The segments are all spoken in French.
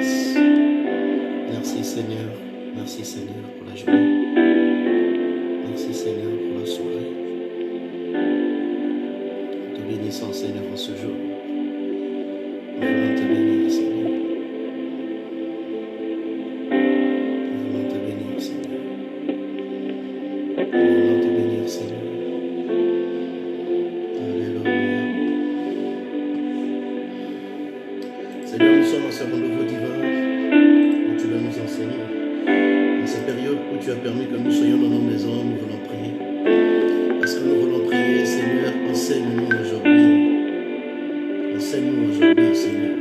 grâce. Merci Seigneur. Merci Seigneur pour la journée. Merci Seigneur pour la soirée. Nous te bénissons Seigneur en ce jour. Nous voulons te bénir Seigneur. Nous voulons te bénir Seigneur. Nous voulons te bénir Seigneur. Alléluia. Seigneur, nous sommes dans ce rendez-vous divin où tu vas nous enseigner. Dans cette période où tu as permis que nous soyons dans nos maisons, nous voulons prier. Parce que nous voulons prier, Seigneur, enseigne-nous aujourd'hui. Enseigne-nous aujourd'hui, Seigneur,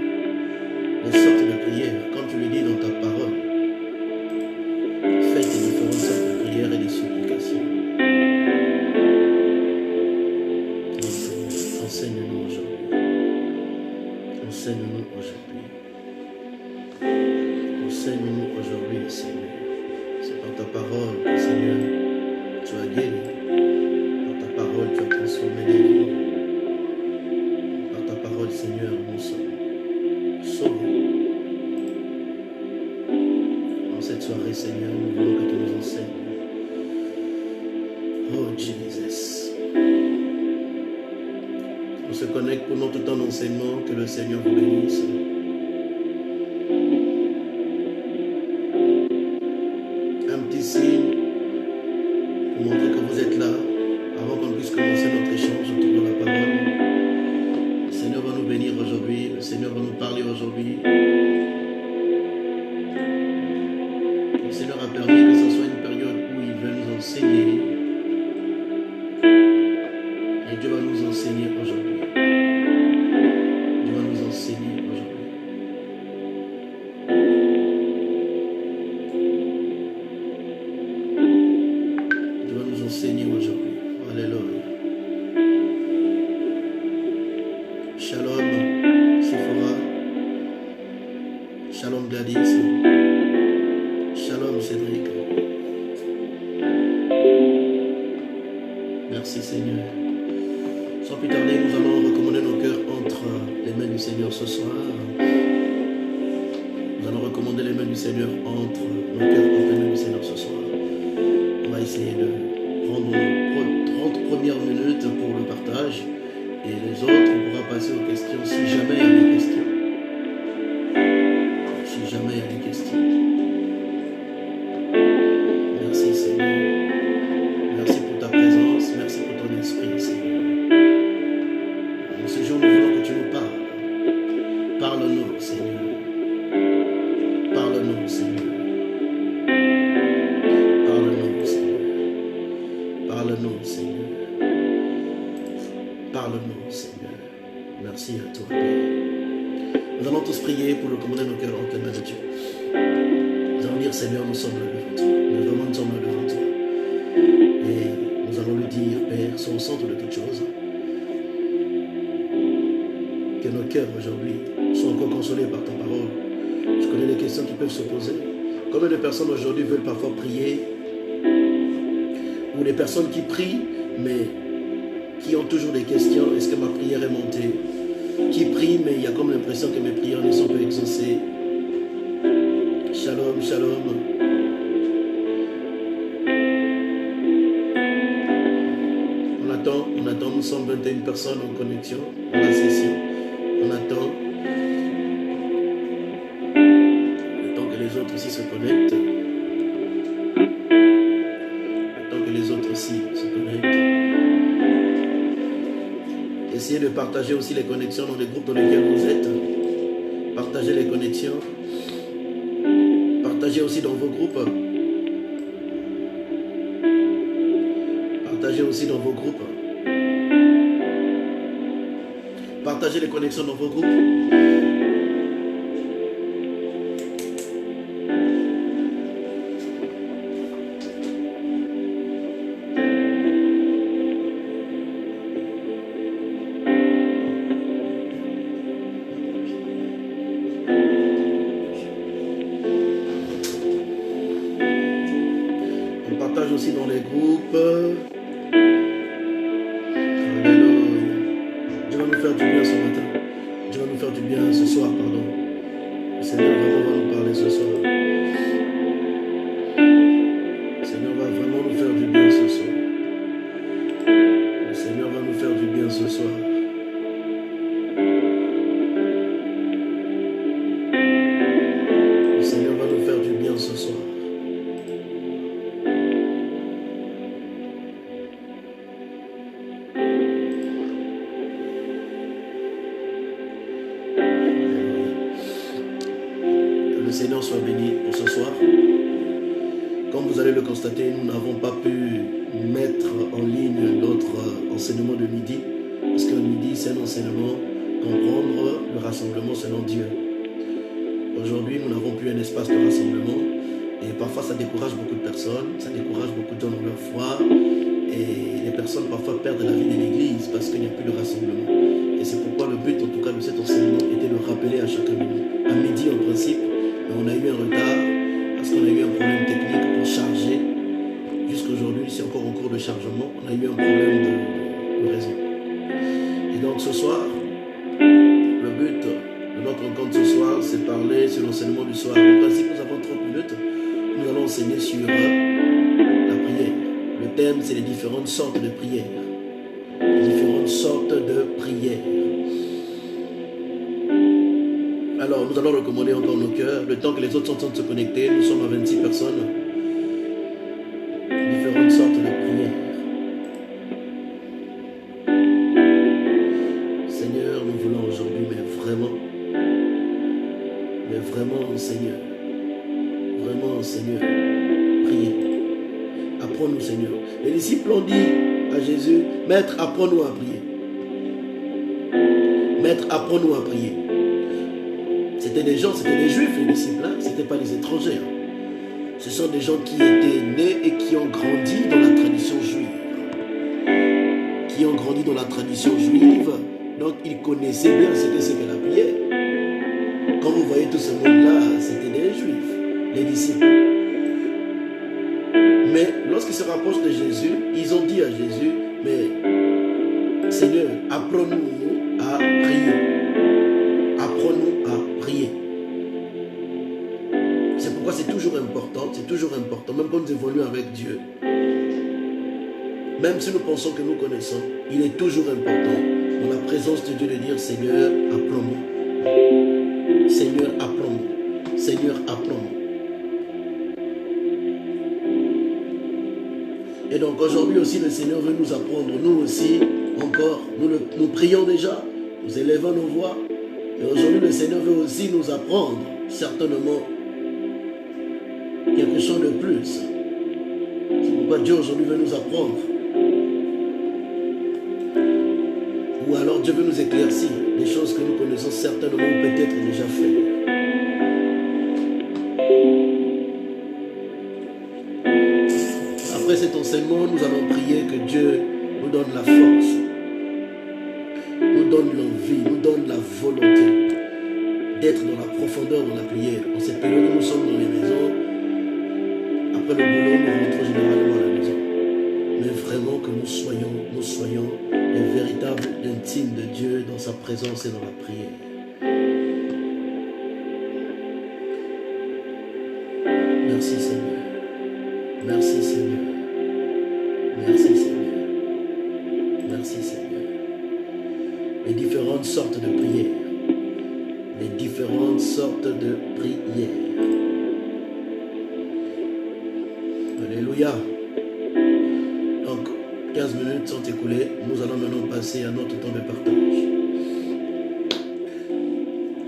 les sortes de prières, comme tu le dis dans ta parole. Faites les différentes sortes de prières et des supplications. Enseigne-nous aujourd'hui. Enseigne-nous aujourd'hui. Enseigne-nous aujourd'hui, Seigneur. C'est par ta parole que, Seigneur, tu as guéri. Par ta parole, tu as transformé les vies. Par ta parole, Seigneur, nous sommes sauvés. En cette soirée, Seigneur, nous voulons que tu nous enseignes. Oh, Jesus. On se connecte pour notre temps d'enseignement. Que le Seigneur vous bénisse. Un petit signe pour montrer que vous êtes là avant qu'on puisse commencer notre échange autour de la parole. Le Seigneur va nous bénir aujourd'hui. Le Seigneur va nous parler aujourd'hui. Le Seigneur a permis que ce soit une période où il veut nous enseigner. Et Dieu va nous enseigner aujourd'hui. Dieu va nous enseigner aujourd'hui. Dieu va nous enseigner aujourd'hui. Alléluia. Shalom, Sephora. Shalom, Gladys. Shalom, Cédric. Merci, Seigneur. Sans plus tarder, nous allons recommander nos cœurs entre les mains du Seigneur ce soir. Nous allons recommander les mains du Seigneur entre nos cœurs entre les mains du Seigneur ce soir. On va essayer de prendre nos 30 premières minutes pour le partage et les autres, on pourra passer aux questions si jamais il y a des questions. Si jamais il y a des questions. Merci Seigneur. Merci pour ta présence. Merci pour ton esprit Seigneur. En ce jour, nous voulons que tu nous parles. Parle-nous Seigneur. Parle-nous Seigneur. Parle-nous Seigneur. Parle-nous Seigneur. Parle-nous Seigneur. Merci à toi Père. Nous allons tous prier pour recommander nos cœurs entre les mains de Dieu. Nous allons dire Seigneur, nous sommes là devant toi. Nous vraiment nous sommes là devant toi. Et nous allons lui dire Père, sois au centre de toutes choses. Que nos cœurs aujourd'hui soient encore consolés par ta parole. Je connais les questions qui peuvent se poser. Combien de personnes aujourd'hui veulent parfois prier? Ou des personnes qui prient, mais qui ont toujours des questions. Est-ce que ma prière est montée? Qui prient, mais il y a comme l'impression que mes prières ne sont pas exaucées. Shalom, shalom. On attend, nous sommes 21 personnes en connexion dans la session. On attend. Le temps que les autres aussi se connectent. Le temps que les autres aussi se connectent. Essayez de partager aussi les connexions dans les groupes dans lesquels vous êtes. Partagez les connexions. Partagez aussi dans vos groupes. Partagez aussi dans vos groupes. Partagez les connexions dans vos groupes. On partage aussi dans les groupes. Alléluia. Dieu va nous faire du bien ce matin. Dieu va nous faire du bien ce soir, pardon. Le Seigneur va nous bien ce soir. Le Seigneur va vraiment nous faire du bien ce soir. Le Seigneur va nous faire du bien ce soir. Le Seigneur va nous faire du bien ce soir. Que le Seigneur soit béni pour ce soir. Comme vous allez le constater, nous n'avons pas pu mettre en ligne notre enseignement de midi. Parce que midi, c'est un enseignement, comprendre le rassemblement selon Dieu. Aujourd'hui, nous n'avons plus un espace de rassemblement. Et parfois, ça décourage beaucoup de personnes. Ça décourage beaucoup de gens dans leur foi. Et les personnes parfois perdent la vie de l'église parce qu'il n'y a plus de rassemblement. Et c'est pourquoi le but, en tout cas, de cet enseignement était de rappeler à chacun de nous. À midi, en principe, on a eu un retard parce qu'on a eu un problème technique pour charger. Jusqu'aujourd'hui, c'est encore en cours de chargement. On a eu un problème de réseau. Et donc, ce soir, le but de notre rencontre ce soir, c'est parler sur l'enseignement du soir. En principe, nous avons 30 minutes. Nous allons enseigner sur la prière. Le thème, c'est les différentes sortes de prières. Les différentes sortes de prières. Alors, nous allons recommander encore nos cœurs. Le temps que les autres sont en train de se connecter, nous sommes à 26 personnes. Différentes sortes de prières. Seigneur, nous voulons aujourd'hui, mais vraiment, Seigneur, prier. Apprends-nous, Seigneur. Les disciples ont dit à Jésus, Maître, apprends-nous à prier. Maître, apprends-nous à prier. C'était des gens, c'était des juifs, les disciples, hein? Ce n'étaient pas des étrangers. Ce sont des gens qui étaient nés et qui ont grandi dans la tradition juive. Donc ils connaissaient bien ce que c'est que la prière. Quand vous voyez tout ce monde-là, c'était des juifs, les disciples. Mais lorsqu'ils se rapprochent de Jésus, ils ont dit à Jésus, mais Seigneur, apprends-nous à prier. Apprends-nous à prier. C'est pourquoi c'est toujours important, même quand nous évoluons avec Dieu. Même si nous pensons que nous connaissons, il est toujours important, dans la présence de Dieu, de dire, Seigneur, apprends-moi. Seigneur, apprends-moi. Seigneur, apprends-moi. Et donc aujourd'hui aussi, le Seigneur veut nous apprendre, nous aussi, encore, nous prions déjà, nous élevons nos voix. Et aujourd'hui, le Seigneur veut aussi nous apprendre, certainement, quelque chose de plus. C'est pourquoi Dieu aujourd'hui veut nous apprendre. Ou alors Dieu veut nous éclaircir des choses que nous connaissons certainement ou peut-être déjà faites. Après cet enseignement, nous allons prier que Dieu nous donne la force, nous donne l'envie, nous donne la volonté d'être dans la profondeur de la prière. En cette période où nous sommes dans les maisons, après le boulot, nous rentrons généralement à la maison. Mais vraiment que nous soyons les véritables intimes de Dieu dans sa présence et dans la prière. Merci Seigneur. Merci Seigneur. Merci Seigneur. Merci Seigneur. Les différentes sortes de prières. Les différentes sortes de prières. Alléluia. Donc, 15 minutes sont écoulées. Nous allons maintenant passer à notre temps de partage.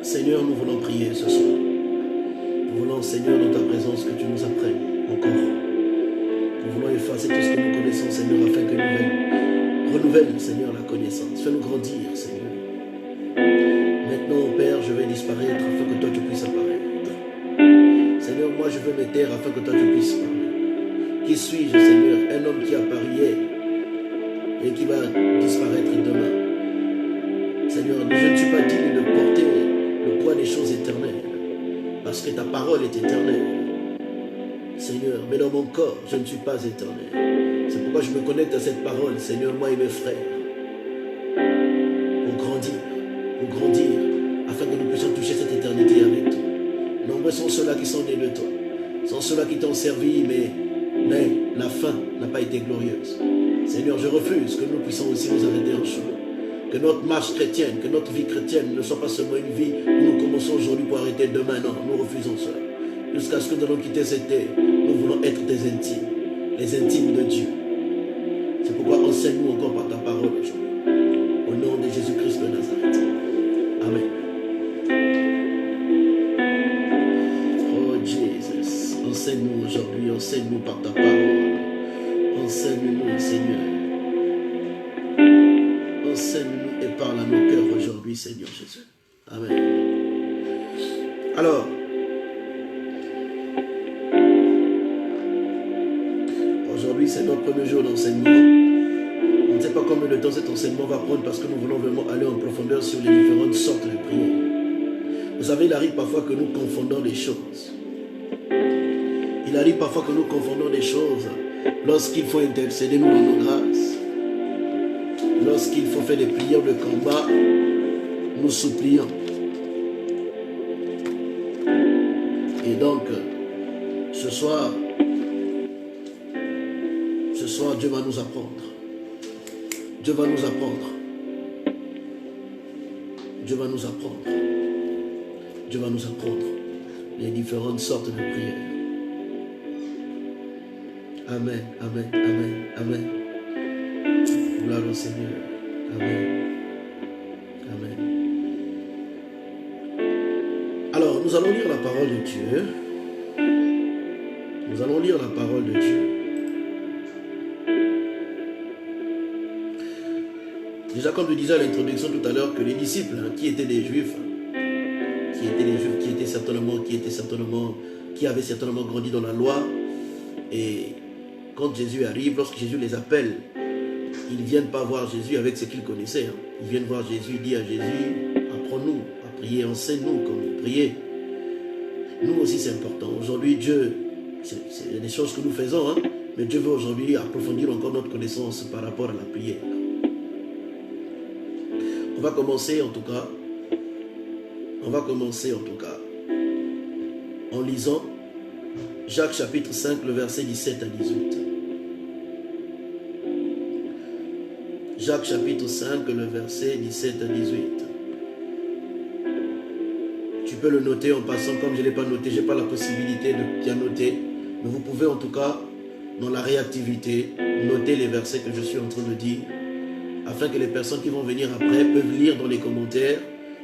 Seigneur, nous voulons prier ce soir. Nous voulons, Seigneur, dans ta présence, que tu nous apprennes encore. Nous voulons effacer tout ce que nous connaissons, Seigneur, afin que nous renouvelle, Seigneur, la connaissance. Fais-nous grandir, Seigneur. Maintenant, Père, je vais disparaître afin que toi tu puisses apparaître. Seigneur, moi je veux me taire afin que toi tu puisses parler. Qui suis-je, Seigneur? Un homme qui apparaît hier et qui va disparaître demain. Seigneur, je ne suis pas digne de porter le poids des choses éternelles, parce que ta parole est éternelle. Seigneur, mais dans mon corps, je ne suis pas éternel. C'est pourquoi je me connecte à cette parole, Seigneur, moi et mes frères, pour grandir, afin que nous puissions toucher cette éternité avec toi. Nombreux sont ceux-là qui sont nés de toi. Sont ceux-là qui t'ont servi, mais la fin n'a pas été glorieuse. Seigneur, je refuse que nous puissions aussi nous arrêter en chemin. Que notre marche chrétienne, que notre vie chrétienne ne soit pas seulement une vie où nous commençons aujourd'hui pour arrêter demain. Non, nous refusons cela. Jusqu'à ce que nous allons quitter cette terre, nous voulons être des intimes, les intimes de Dieu. C'est pourquoi enseigne-nous encore par ta parole aujourd'hui. Au nom de Jésus-Christ de Nazareth. Amen. Oh Jesus, enseigne-nous aujourd'hui, enseigne-nous par ta parole. Enseigne-nous, Seigneur. Enseigne-nous et parle à nos cœurs aujourd'hui, Seigneur Jésus. Amen. Alors, aujourd'hui, c'est notre premier jour d'enseignement. On ne sait pas combien de temps cet enseignement va prendre parce que nous voulons vraiment aller en profondeur sur les différentes sortes de prières. Vous savez, il arrive parfois que nous confondons les choses. Il arrive parfois que nous confondons les choses lorsqu'il faut intercéder nous dans nos grâces. Lorsqu'il faut faire des prières de combat, nous supplions. Et donc, ce soir, Dieu va nous apprendre. Dieu va nous apprendre. Dieu va nous apprendre. Dieu va nous apprendre les différentes sortes de prières. Amen, amen, amen, amen. Gloire au Seigneur. Amen. Amen. Alors, nous allons lire la parole de Dieu. Nous allons lire la parole de Dieu. Déjà, comme je disais à l'introduction tout à l'heure, que les disciples, qui étaient des Juifs, qui avaient certainement grandi dans la loi, et quand Jésus arrive, lorsque Jésus les appelle, ils ne viennent pas voir Jésus avec ce qu'ils connaissaient. Ils viennent voir Jésus, dire à Jésus, apprends-nous à prier, enseigne-nous comment prier. Nous aussi, c'est important. Aujourd'hui, Dieu, c'est des choses que nous faisons, mais Dieu veut aujourd'hui approfondir encore notre connaissance par rapport à la prière. On va commencer en tout cas en lisant Jacques chapitre 5, le verset 17 à 18. Jacques chapitre 5, le verset 17 à 18. Tu peux le noter en passant, comme je ne l'ai pas noté, je n'ai pas la possibilité de bien noter, mais vous pouvez en tout cas, dans la réactivité, noter les versets que je suis en train de dire, afin que les personnes qui vont venir après peuvent lire dans les commentaires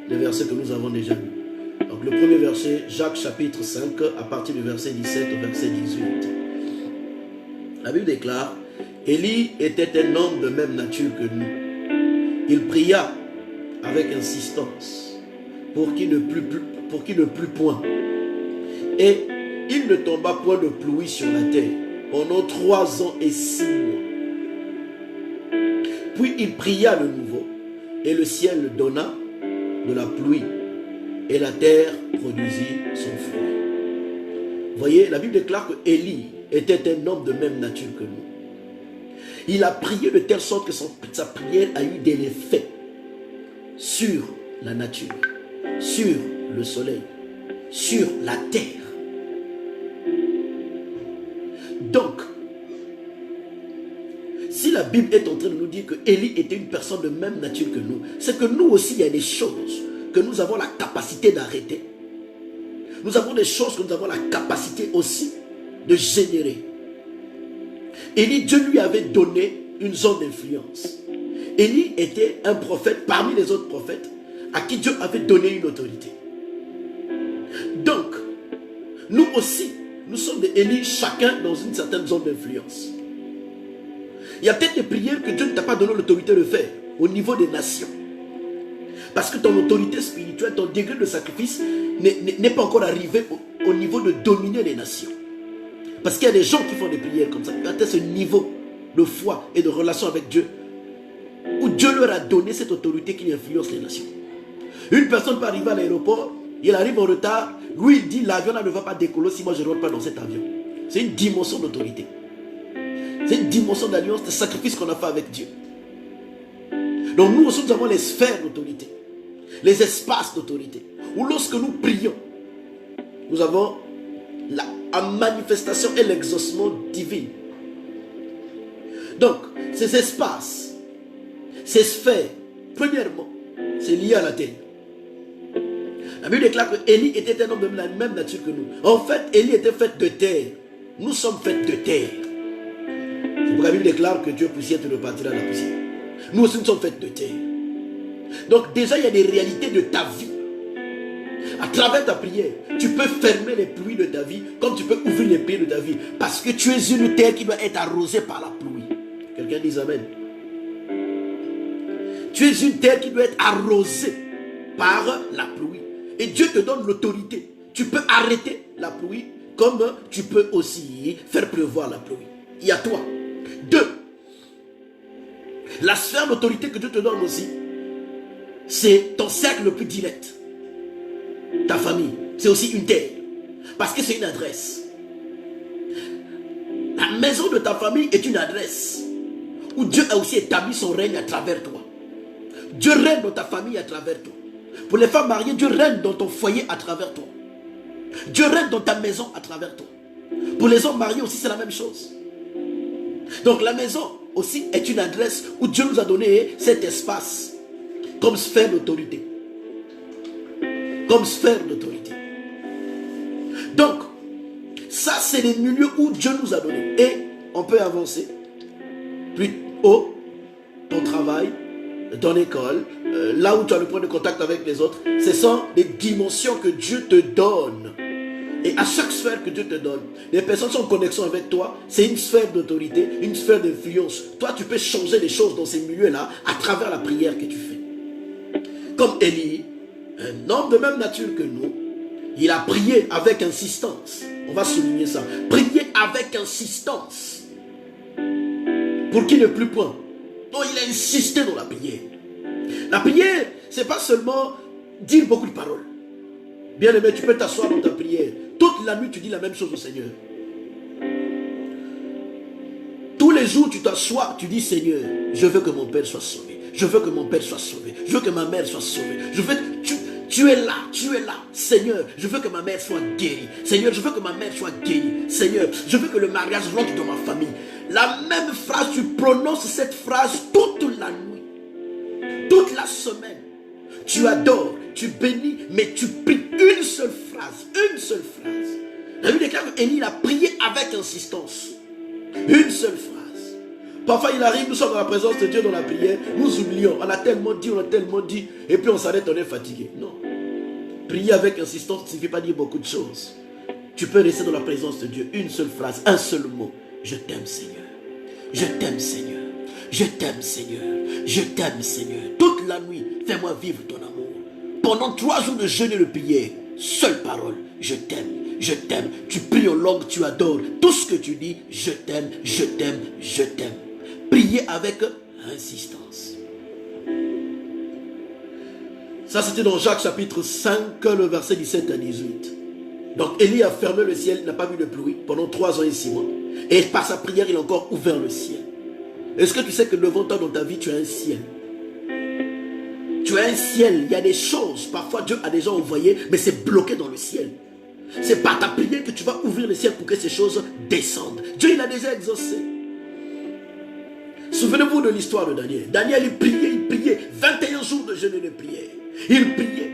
les versets que nous avons déjà lus. Donc le premier verset, Jacques chapitre 5, à partir du verset 17 au verset 18. La Bible déclare, Élie était un homme de même nature que nous. Il pria avec insistance pour qu'il ne plût point. Et il ne tomba point de pluie sur la terre pendant 3 ans et 6 mois. Puis il pria de nouveau, et le ciel donna de la pluie, et la terre produisit son fruit. Voyez, la Bible déclare que Élie était un homme de même nature que nous. Il a prié de telle sorte que sa prière a eu des effets sur la nature, sur le soleil, sur la terre. Donc, si la Bible est en train de nous dire que Élie était une personne de même nature que nous, c'est que nous aussi, il y a des choses que nous avons la capacité d'arrêter. Nous avons des choses que nous avons la capacité aussi de générer. Élie, Dieu lui avait donné une zone d'influence. Élie était un prophète parmi les autres prophètes à qui Dieu avait donné une autorité. Donc, nous aussi, nous sommes des Élie, chacun dans une certaine zone d'influence. Il y a peut-être des prières que Dieu ne t'a pas donné l'autorité de faire au niveau des nations. Parce que ton autorité spirituelle, ton degré de sacrifice n'est pas encore arrivé au niveau de dominer les nations. Parce qu'il y a des gens qui font des prières comme ça, qui atteignent ce niveau de foi et de relation avec Dieu, où Dieu leur a donné cette autorité qui influence les nations. Une personne peut arriver à l'aéroport, il arrive en retard, lui il dit l'avion ne va pas décoller si moi je ne rentre pas dans cet avion. C'est une dimension d'autorité. C'est une dimension d'alliance, de sacrifice qu'on a fait avec Dieu. Donc nous aussi nous avons les sphères d'autorité, les espaces d'autorité, où lorsque nous prions, nous avons la manifestation et l'exaucement divin. Donc, ces espaces, ces sphères, premièrement, c'est lié à la terre. La Bible déclare que Élie était un homme de la même nature que nous. En fait, Élie était fait de terre. Nous sommes faits de terre. C'est pourquoi la Bible déclare que Dieu poussière te repartira à la poussière. Nous aussi, nous sommes faits de terre. Donc déjà, il y a des réalités de ta vie. À travers ta prière, tu peux fermer les pluies de ta vie comme tu peux ouvrir les pluies de ta vie. Parce que tu es une terre qui doit être arrosée par la pluie. Quelqu'un dit Amen. Tu es une terre qui doit être arrosée par la pluie. Et Dieu te donne l'autorité. Tu peux arrêter la pluie comme tu peux aussi faire pleuvoir la pluie. Il y a toi. 2. La sphère d'autorité que Dieu te donne aussi, c'est ton cercle le plus direct. Ta famille, c'est aussi une terre. Parce que c'est une adresse. La maison de ta famille est une adresse où Dieu a aussi établi son règne à travers toi. Dieu règne dans ta famille à travers toi. Pour les femmes mariées, Dieu règne dans ton foyer à travers toi. Dieu règne dans ta maison à travers toi. Pour les hommes mariés aussi, c'est la même chose. Donc la maison aussi est une adresse où Dieu nous a donné cet espace comme sphère d'autorité. Comme sphère d'autorité. Donc, ça c'est les milieux où Dieu nous a donné. Et on peut avancer plus haut, ton travail, ton école, là où tu as le point de contact avec les autres. Ce sont des dimensions que Dieu te donne. Et à chaque sphère que Dieu te donne, les personnes sont en connexion avec toi. C'est une sphère d'autorité, une sphère d'influence. Toi, tu peux changer les choses dans ces milieux-là à travers la prière que tu fais. Comme Élie, un homme de même nature que nous, il a prié avec insistance. On va souligner ça. Prier avec insistance. Pour qu'il ne plût point. Non, il a insisté dans la prière. La prière, c'est pas seulement dire beaucoup de paroles. Bien aimé, tu peux t'asseoir dans ta prière. Toute la nuit, tu dis la même chose au Seigneur. Tous les jours, tu t'assois, tu dis Seigneur, je veux que mon père soit sauvé. Je veux que mon père soit sauvé. Je veux que ma mère soit sauvée. Je veux tu es là, Seigneur, je veux que ma mère soit guérie. Seigneur, je veux que ma mère soit guérie. Seigneur, je veux que le mariage rentre dans ma famille. La même phrase, tu prononces cette phrase toute la nuit, toute la semaine. Tu adores, tu bénis, mais tu pries une seule phrase, une seule phrase. La Bible déclare qu'Élie a prié avec insistance. Une seule phrase. Parfois il arrive, nous sommes dans la présence de Dieu dans la prière, nous oublions, on a tellement dit, et puis on s'arrête, on est fatigué. Non. Prier avec insistance ne signifie pas dire beaucoup de choses. Tu peux rester dans la présence de Dieu, une seule phrase, un seul mot. Je t'aime Seigneur. Je t'aime Seigneur. Je t'aime Seigneur. Je t'aime Seigneur. Toute la nuit, fais-moi vivre ton amour. Pendant 3 jours de jeûne et de prière, seule parole, je t'aime. Je t'aime. Tu pries en langue, tu adores. Tout ce que tu dis, je t'aime, je t'aime, je t'aime. Priez avec insistance. Ça, c'était dans Jacques chapitre 5, le verset 17 à 18. Donc, Élie a fermé le ciel, il n'a pas vu de pluie pendant 3 ans et 6 mois. Et par sa prière, il a encore ouvert le ciel. Est-ce que tu sais que devant toi dans ta vie, tu as un ciel? Tu as un ciel, il y a des choses. Parfois, Dieu a déjà envoyé, mais c'est bloqué dans le ciel. C'est par ta prière que tu vas ouvrir le ciel pour que ces choses descendent. Dieu, il a déjà exaucé. Souvenez-vous de l'histoire de Daniel. Daniel, il priait. 21 jours de jeûne et de prière. Il priait.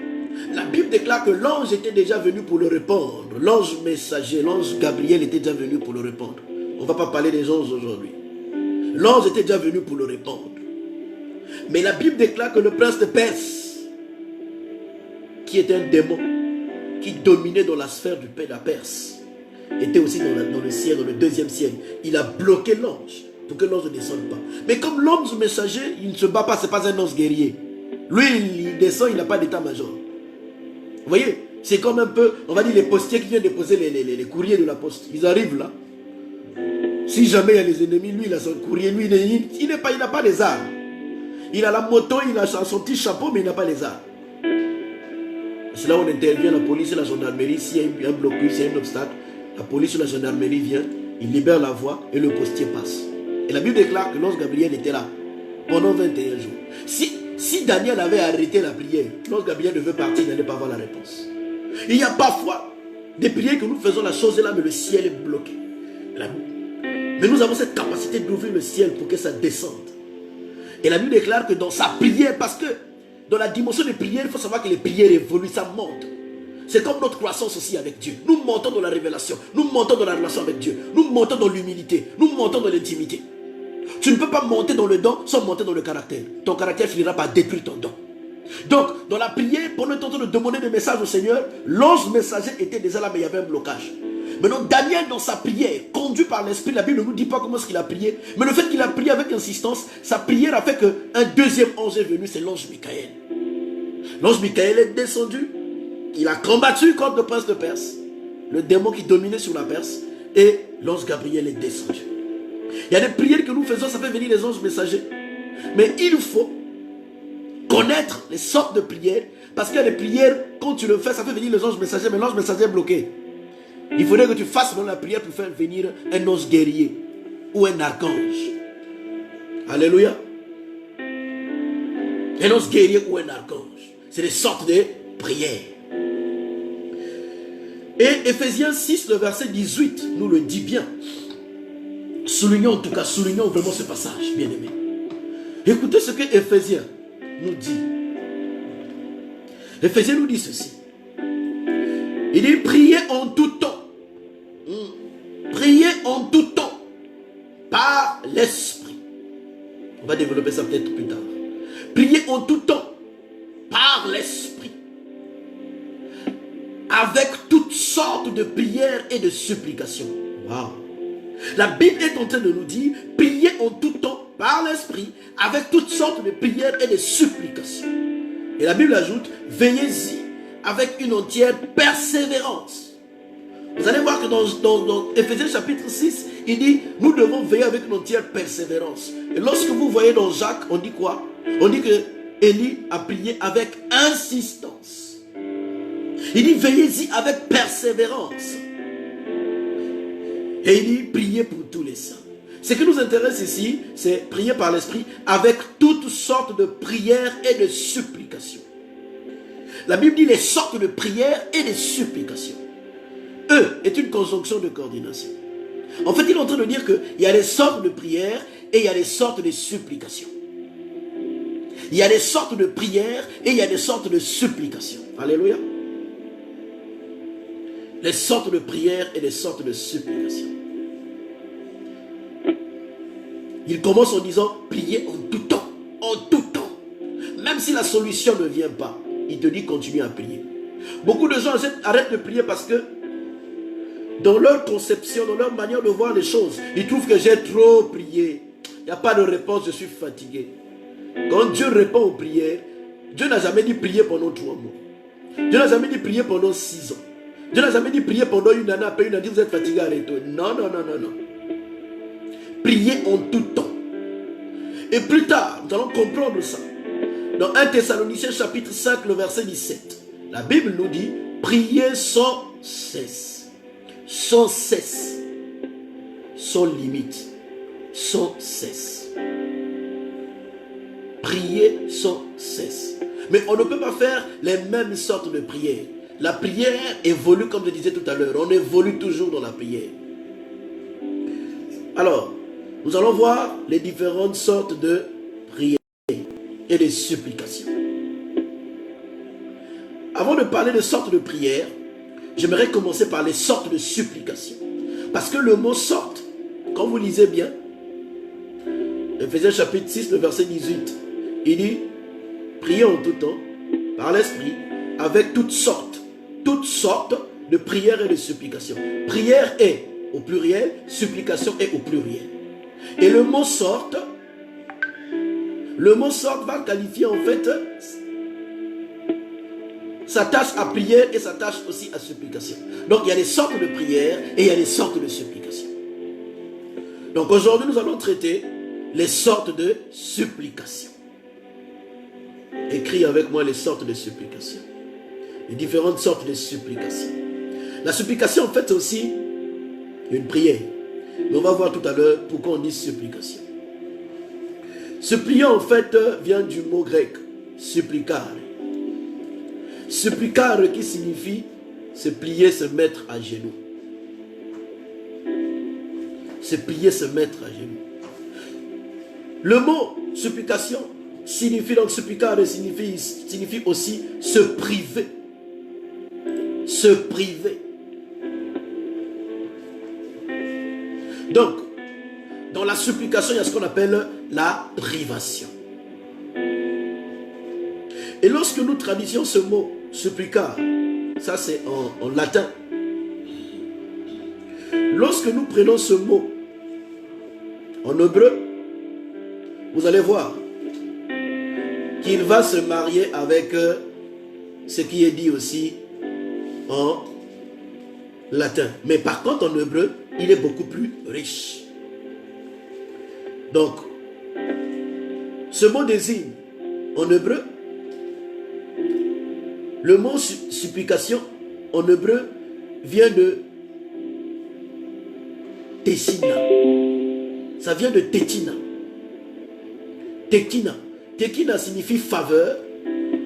La Bible déclare que l'ange était déjà venu pour le répandre. L'ange messager, l'ange Gabriel était déjà venu pour le répandre. On ne va pas parler des anges aujourd'hui. L'ange était déjà venu pour le répandre. Mais la Bible déclare que le prince de Perse, qui était un démon, qui dominait dans la sphère du pays de la Perse, était aussi dans le ciel, dans le 2e ciel. Il a bloqué l'ange pour que l'ange ne descende pas. Mais comme l'ange messager, il ne se bat pas, ce n'est pas un ange guerrier. Lui, il descend, il n'a pas d'état-major. Vous voyez, c'est comme un peu, on va dire, les postiers qui viennent déposer les courriers de la poste. Ils arrivent là. Si jamais il y a les ennemis, lui, il a son courrier. Lui, il n'a pas les armes. Il a la moto, il a son petit chapeau, mais il n'a pas les armes. C'est là où on intervient, la police et la gendarmerie. S'il y a un blocus, s'il y a un obstacle, la police ou la gendarmerie vient, il libère la voie et le postier passe. Et la Bible déclare que l'ange Gabriel était là pendant 21 jours. Si Daniel avait arrêté la prière, l'ange Gabriel devait partir, il n'allait pas avoir la réponse. Il y a parfois des prières que nous faisons, la chose est là, mais le ciel est bloqué. Mais nous avons cette capacité d'ouvrir le ciel pour que ça descende. Et la Bible déclare que dans sa prière, parce que dans la dimension des prières, il faut savoir que les prières évoluent, ça monte. C'est comme notre croissance aussi avec Dieu. Nous montons dans la révélation, nous montons dans la relation avec Dieu, nous montons dans l'humilité, nous montons dans l'intimité. Tu ne peux pas monter dans le don sans monter dans le caractère. Ton caractère finira par détruire ton don. Donc, dans la prière, pendant le temps de demander des messages au Seigneur, l'ange messager était déjà là, mais il y avait un blocage. Maintenant, Daniel, dans sa prière, conduit par l'Esprit, la Bible ne nous dit pas comment est-ce qu'il a prié, mais le fait qu'il a prié avec insistance, sa prière a fait qu'un deuxième ange est venu, c'est l'ange Michael. L'ange Michael est descendu, il a combattu contre le prince de Perse, le démon qui dominait sur la Perse, et l'ange Gabriel est descendu. Il y a des prières que nous faisons, ça fait venir les anges messagers. Mais il faut connaître les sortes de prières, parce qu'il y a des prières, quand tu le fais, ça fait venir les anges messagers, mais l'ange messager est bloqué. Il faudrait que tu fasses la prière pour faire venir un ange guerrier ou un archange. Alléluia. Un ange guerrier ou un archange. C'est des sortes de prières. Et Ephésiens 6, le verset 18, nous le dit bien. Soulignons en tout cas, soulignons vraiment ce passage, bien aimé. Écoutez ce que Ephésiens nous dit. Ephésiens nous dit ceci. Il dit, priez en tout temps. Priez en tout temps par l'Esprit. On va développer ça peut-être plus tard. Priez en tout temps par l'Esprit. Avec toutes sortes de prières et de supplications. Waouh. La Bible est en train de nous dire, priez en tout temps par l'Esprit, avec toutes sortes de prières et de supplications. Et la Bible ajoute, veillez-y avec une entière persévérance. Vous allez voir que dans Ephésiens chapitre 6, il dit, nous devons veiller avec une entière persévérance. Et lorsque vous voyez dans Jacques, on dit quoi? On dit que Élie a prié avec insistance. Il dit, veillez-y avec persévérance. Et il dit, priez pour tous les saints. Ce qui nous intéresse ici, c'est prier par l'Esprit avec toutes sortes de prières et de supplications. La Bible dit les sortes de prières et de supplications. E est une conjonction de coordination. En fait, il est en train de dire qu'il y a des sortes de prières et il y a des sortes de supplications. Il y a des sortes de prières et il y a des sortes de supplications. Alléluia. Les sortes de prières et les sortes de supplications. Il commence en disant, priez en tout temps. En tout temps. Même si la solution ne vient pas, il te dit, continue à prier. Beaucoup de gens arrêtent de prier parce que dans leur conception, dans leur manière de voir les choses, ils trouvent que j'ai trop prié. Il n'y a pas de réponse, je suis fatigué. Quand Dieu répond aux prières, Dieu n'a jamais dit prier pendant 3 mois. Dieu n'a jamais dit prier pendant 6 ans. Dieu n'a jamais dit prier pendant une année, après une année, vous êtes fatigué, arrêtez. Non, non, non, non, non. Priez en tout temps. Et plus tard, nous allons comprendre ça. Dans 1 Thessaloniciens chapitre 5, le verset 17, la Bible nous dit, priez sans cesse. Sans cesse. Sans limite. Sans cesse. Priez sans cesse. Mais on ne peut pas faire les mêmes sortes de prières. La prière évolue, comme je disais tout à l'heure. On évolue toujours dans la prière. Alors, nous allons voir les différentes sortes de prières et de supplications. Avant de parler de sortes de prières, j'aimerais commencer par les sortes de supplications. Parce que le mot sorte, quand vous lisez bien, Ephésiens chapitre 6, le verset 18, il dit, priez en tout temps, par l'Esprit, avec toutes sortes de prières et de supplications. Prière est au pluriel, supplication est au pluriel. Et le mot sorte va qualifier en fait s'attache à prière et s'attache aussi à supplication. Donc il y a des sortes de prières et il y a des sortes de supplications. Donc aujourd'hui nous allons traiter les sortes de supplications. Écris avec moi les sortes de supplications. Les différentes sortes de supplications. La supplication en fait c'est aussi une prière. Mais on va voir tout à l'heure pourquoi on dit supplication. Suppliant en fait vient du mot grec supplicare. Supplicare qui signifie se plier, se mettre à genoux. Se plier, se mettre à genoux. Le mot supplication signifie, donc supplicare signifie aussi se priver. Se priver. Donc, dans la supplication, il y a ce qu'on appelle la privation. Et lorsque nous traduisons ce mot supplicare, ça c'est en latin. Lorsque nous prenons ce mot en hébreu, vous allez voir qu'il va se marier avec ce qui est dit aussi en latin. Mais par contre en hébreu, il est beaucoup plus riche. Donc, ce mot désigne en hébreu, le mot supplication en hébreu vient de Tessina. Ça vient de Tetina. Tekina. Tekina signifie faveur,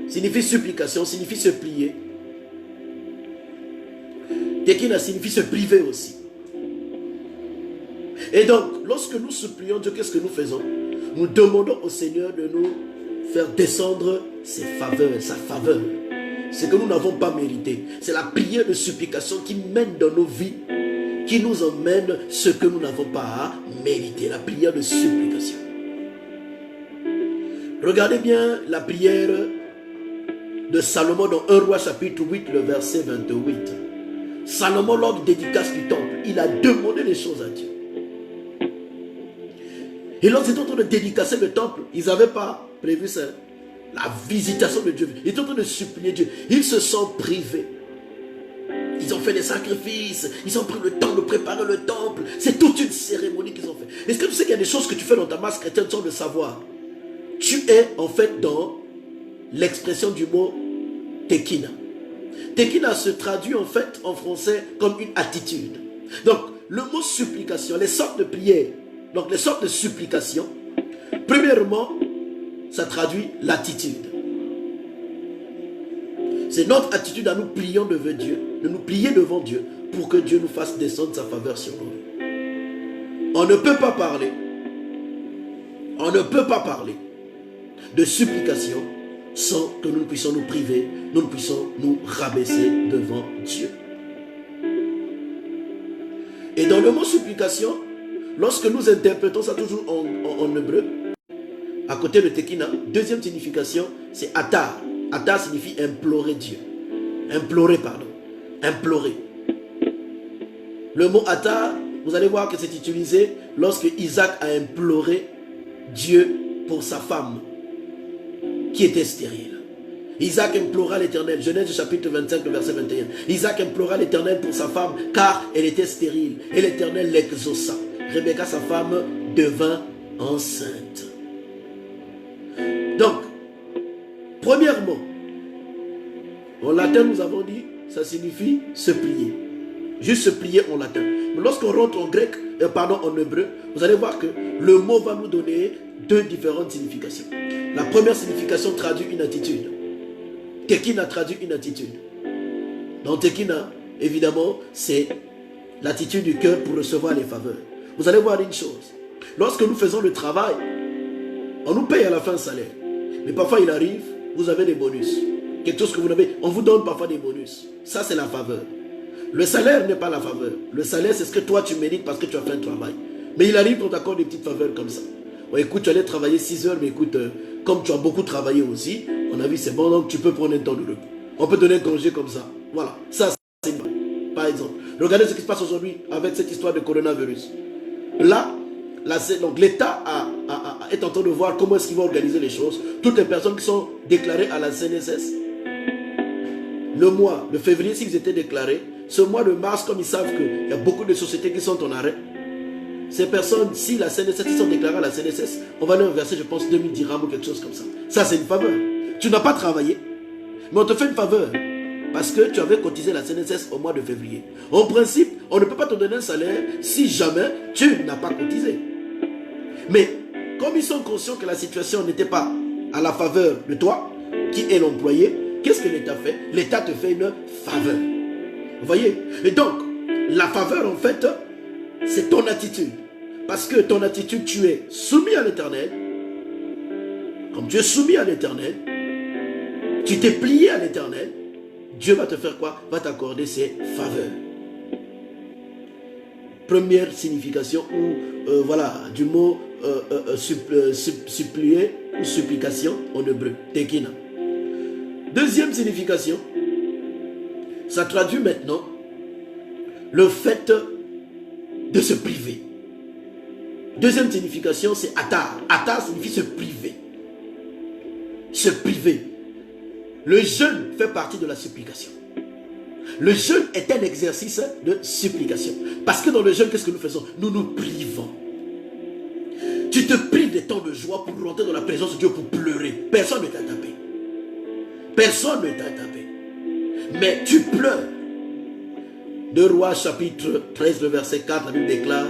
signifie supplication, signifie se plier. Tekina signifie se priver aussi. Et donc, lorsque nous supplions Dieu, qu'est-ce que nous faisons? Nous demandons au Seigneur de nous faire descendre ses faveurs, sa faveur. C'est que nous n'avons pas mérité. C'est la prière de supplication qui mène dans nos vies, qui nous emmène ce que nous n'avons pas à mériter. La prière de supplication. Regardez bien la prière de Salomon dans 1 Roi chapitre 8, le verset 28. Salomon, lors de dédicace du temple, il a demandé des choses à Dieu. Et lorsqu'ils étaient en train de dédicacer le temple, ils n'avaient pas prévu ça, la visitation de Dieu. Ils étaient en train de supplier Dieu. Ils se sont privés. Ils ont fait des sacrifices. Ils ont pris le temps de préparer le temple. C'est toute une cérémonie qu'ils ont fait. Est-ce que tu sais qu'il y a des choses que tu fais dans ta masse chrétienne sans le savoir? Tu es en fait dans l'expression du mot tekina. Tekina se traduit en fait en français comme une attitude. Donc le mot supplication, les sortes de prières, donc les sortes de supplications, premièrement, ça traduit l'attitude. C'est notre attitude à nous plier devant Dieu, de nous plier devant Dieu pour que Dieu nous fasse descendre sa faveur sur nous. On ne peut pas parler, de supplication sans que nous puissions nous priver, nous puissions nous rabaisser devant Dieu. Et dans le mot supplication, lorsque nous interprétons ça toujours en hébreu, à côté de tekina, deuxième signification, c'est atar. Atar signifie implorer Dieu. Implorer. Le mot atar, vous allez voir que c'est utilisé lorsque Isaac a imploré Dieu pour sa femme qui était stérile. Isaac implora l'Éternel. Genèse chapitre 25, verset 21. Isaac implora l'Éternel pour sa femme car elle était stérile. Et l'Éternel l'exauça. Rebecca, sa femme, devint enceinte. Donc, premièrement, en latin, nous avons dit, ça signifie se plier. Juste se plier en latin. Mais lorsqu'on rentre en grec, en hébreu, vous allez voir que le mot va nous donner deux différentes significations. La première signification traduit une attitude. Tekina traduit une attitude. Dans Tekina, évidemment, c'est l'attitude du cœur pour recevoir les faveurs. Vous allez voir une chose. Lorsque nous faisons le travail, on nous paye à la fin un salaire. Mais parfois il arrive, vous avez des bonus. Quelque chose que vous n'avez, on vous donne parfois des bonus. Ça c'est la faveur. Le salaire n'est pas la faveur. Le salaire c'est ce que toi tu mérites parce que tu as fait un travail. Mais il arrive qu'on t'accorde des petites faveurs comme ça. Bon, écoute, tu allais travailler 6 heures, mais écoute, comme tu as beaucoup travaillé aussi, on a vu c'est bon, donc tu peux prendre un temps de repos. On peut donner un congé comme ça. Voilà, ça c'est par exemple. Regardez ce qui se passe aujourd'hui avec cette histoire de coronavirus. Là, donc l'État est en train de voir comment est-ce qu'il va organiser les choses. Toutes les personnes qui sont déclarées à la CNSS, le mois de février, s'ils étaient déclarés, ce mois de mars, comme ils savent qu'il y a beaucoup de sociétés qui sont en arrêt, ces personnes, si la CNSS, ils sont déclarés à la CNSS, on va leur verser, je pense, 2000 dirhams ou quelque chose comme ça. Ça, c'est une faveur. Tu n'as pas travaillé, mais on te fait une faveur. Parce que tu avais cotisé la CNSS au mois de février. En principe, on ne peut pas te donner un salaire si jamais tu n'as pas cotisé. Mais comme ils sont conscients que la situation n'était pas à la faveur de toi, qui est l'employé, qu'est-ce que l'État fait? L'État te fait une faveur. Vous voyez? Et donc, la faveur, en fait, c'est ton attitude. Parce que ton attitude, tu es soumis à l'Éternel. Comme tu es soumis à l'Éternel, tu t'es plié à l'Éternel, Dieu va te faire quoi? Va t'accorder ses faveurs. Première signification voilà, du mot supplier ou supplication en hébreu, tekina. Deuxième signification, ça traduit maintenant le fait de se priver. Deuxième signification, c'est atar. Atar signifie se priver. Se priver. Le jeûne fait partie de la supplication. Le jeûne est un exercice de supplication. Parce que dans le jeûne, qu'est-ce que nous faisons? Nous nous privons. Tu te prives des temps de joie pour rentrer dans la présence de Dieu pour pleurer. Personne ne t'a tapé. Personne ne t'a tapé. Mais tu pleures. 2 Rois chapitre 13, le verset 4, la Bible déclare: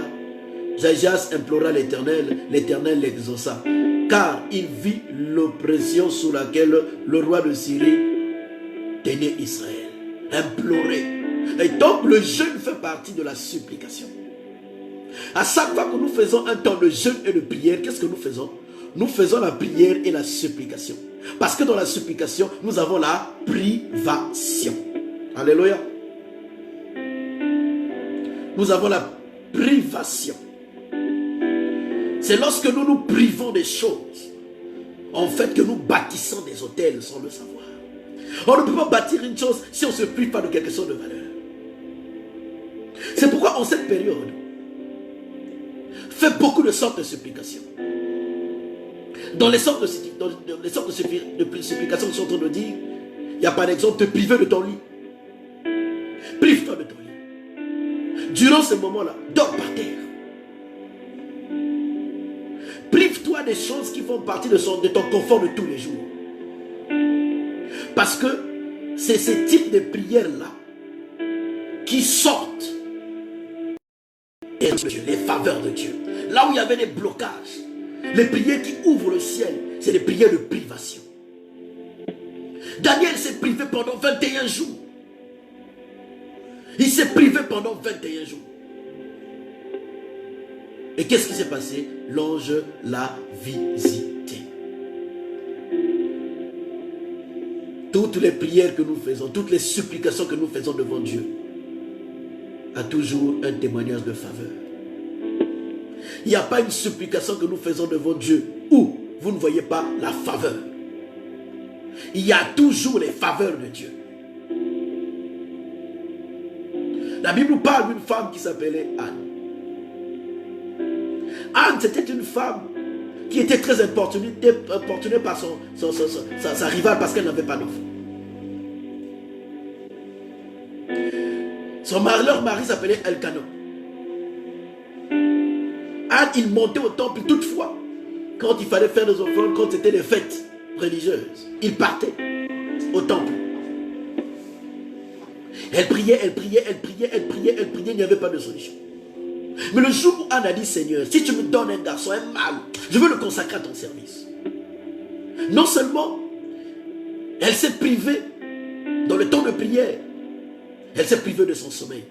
Jajas implora l'Éternel, l'Éternel l'exauça, car il vit l'oppression sous laquelle le roi de Syrie tenait Israël. Implorer. Et donc le jeûne fait partie de la supplication. À chaque fois que nous faisons un temps de jeûne et de prière, qu'est-ce que nous faisons? Nous faisons la prière et la supplication. Parce que dans la supplication, nous avons la privation. Alléluia. Nous avons la privation. C'est lorsque nous nous privons des choses, en fait, que nous bâtissons des hôtels sans le savoir. On ne peut pas bâtir une chose si on ne se prive pas de quelque chose de valeur. C'est pourquoi en cette période, fais beaucoup de sortes de supplications. Dans les sortes de supplications que je suis en train de dire, il y a par exemple te priver de ton lit. Prive-toi de ton lit. Durant ce moment-là, dors par terre. Prive-toi des choses qui font partie de ton confort de tous les jours. Parce que c'est ce type de prières-là qui sortent les faveurs de Dieu. Là où il y avait des blocages, les prières qui ouvrent le ciel, c'est des prières de privation. Daniel s'est privé pendant 21 jours. Il s'est privé pendant 21 jours. Et qu'est-ce qui s'est passé? L'ange l'a visité. Toutes les prières que nous faisons, toutes les supplications que nous faisons devant Dieu, a toujours un témoignage de faveur. Il n'y a pas une supplication que nous faisons devant Dieu où vous ne voyez pas la faveur. Il y a toujours les faveurs de Dieu. La Bible nous parle d'une femme qui s'appelait Anne. Anne, c'était une femme qui était très importunée par sa rivale parce qu'elle n'avait pas d'enfant. Leur mari s'appelait Elkanah. Anne, il montait au temple toutefois. Quand il fallait faire des offrandes, quand c'était des fêtes religieuses, il partait au temple. Elle priait, il n'y avait pas de solution. Mais le jour où Anne a dit: Seigneur, si tu me donnes un garçon, un mâle, je veux le consacrer à ton service. Non seulement elle s'est privée dans le temps de prière, elle s'est privée de son sommeil.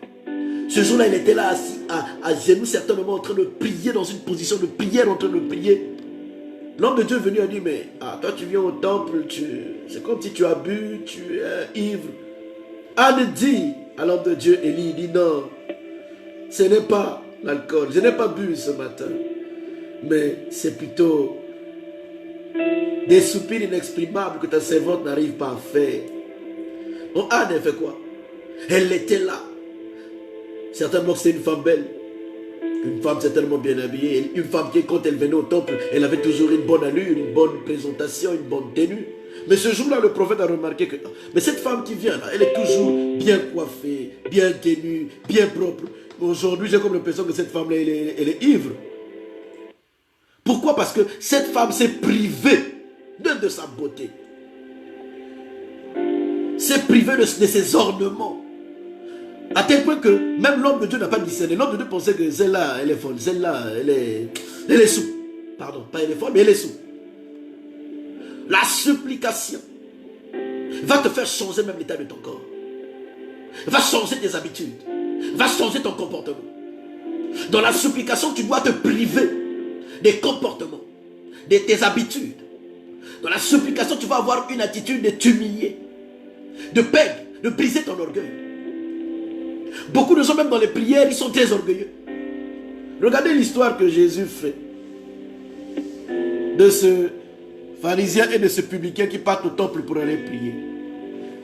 Ce jour-là, elle était là assis à genoux, certainement en train de prier, dans une position de prière, en train de prier. L'homme de Dieu est venu et a dit: mais toi tu viens au temple, c'est comme si tu as bu, tu es ivre. Anne dit à l'homme de Dieu, Élie, il dit: non, ce n'est pas l'alcool, je n'ai pas bu ce matin, mais c'est plutôt des soupirs inexprimables que ta servante n'arrive pas à faire. Donc Anne, elle fait quoi? Elle était là. Certainement que c'est une femme belle, une femme certainement bien habillée, une femme qui, quand elle venait au temple, elle avait toujours une bonne allure, une bonne présentation, une bonne tenue. Mais ce jour-là, le prophète a remarqué que mais cette femme qui vient là, elle est toujours bien coiffée, bien tenue, bien propre. Aujourd'hui, j'ai comme l'impression que cette femme-là, elle est ivre. Pourquoi? Parce que cette femme s'est privée de sa beauté. S'est privée de ses ornements. À tel point que même l'homme de Dieu n'a pas discerné. L'homme de Dieu pensait que celle-là, elle est folle. Celle-là, elle est sous. Pardon, pas elle est folle, mais elle est sous. La supplication va te faire changer même l'état de ton corps. va changer tes habitudes, va changer ton comportement. Dans la supplication, tu dois te priver des comportements, de tes habitudes. Dans la supplication, tu vas avoir une attitude de t'humilier, de perdre, de briser ton orgueil. Beaucoup de gens, même dans les prières, ils sont très orgueilleux. Regardez l'histoire que Jésus fait de ce pharisien et de ce publicain qui partent au temple pour aller prier.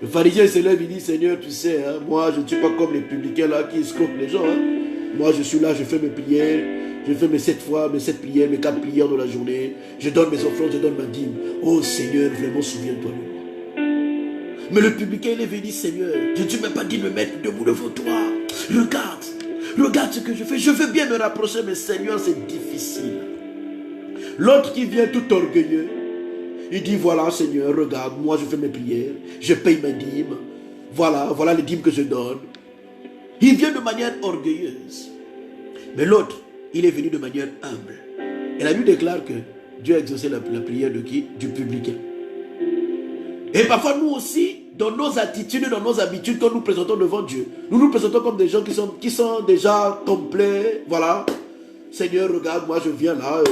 Le pharisien se lève, il dit, Seigneur, tu sais, hein, moi je ne suis pas comme les publicains là qui escroquent les gens. Hein. Moi je suis là, je fais mes prières, je fais mes 7 fois, mes 7 prières, mes 4 prières de la journée. Je donne mes offrandes, je donne ma dîme. Oh Seigneur, vraiment souviens-toi de moi. Mais le publicain il est venu, Seigneur, je ne t'ai même pas dit de me mettre debout devant toi. Regarde ce que je fais. Je veux bien me rapprocher, mais Seigneur, c'est difficile. L'autre qui vient tout orgueilleux, il dit, voilà Seigneur, regarde, moi je fais mes prières, je paye mes dîmes, voilà les dîmes que je donne. Il vient de manière orgueilleuse. Mais l'autre, il est venu de manière humble. Et la Bible déclare que Dieu a exaucé la prière de qui? Du publicain. Et parfois nous aussi, dans nos attitudes, dans nos habitudes, quand nous présentons devant Dieu, nous nous présentons comme des gens qui sont déjà complets. Voilà, Seigneur, regarde, moi je viens là,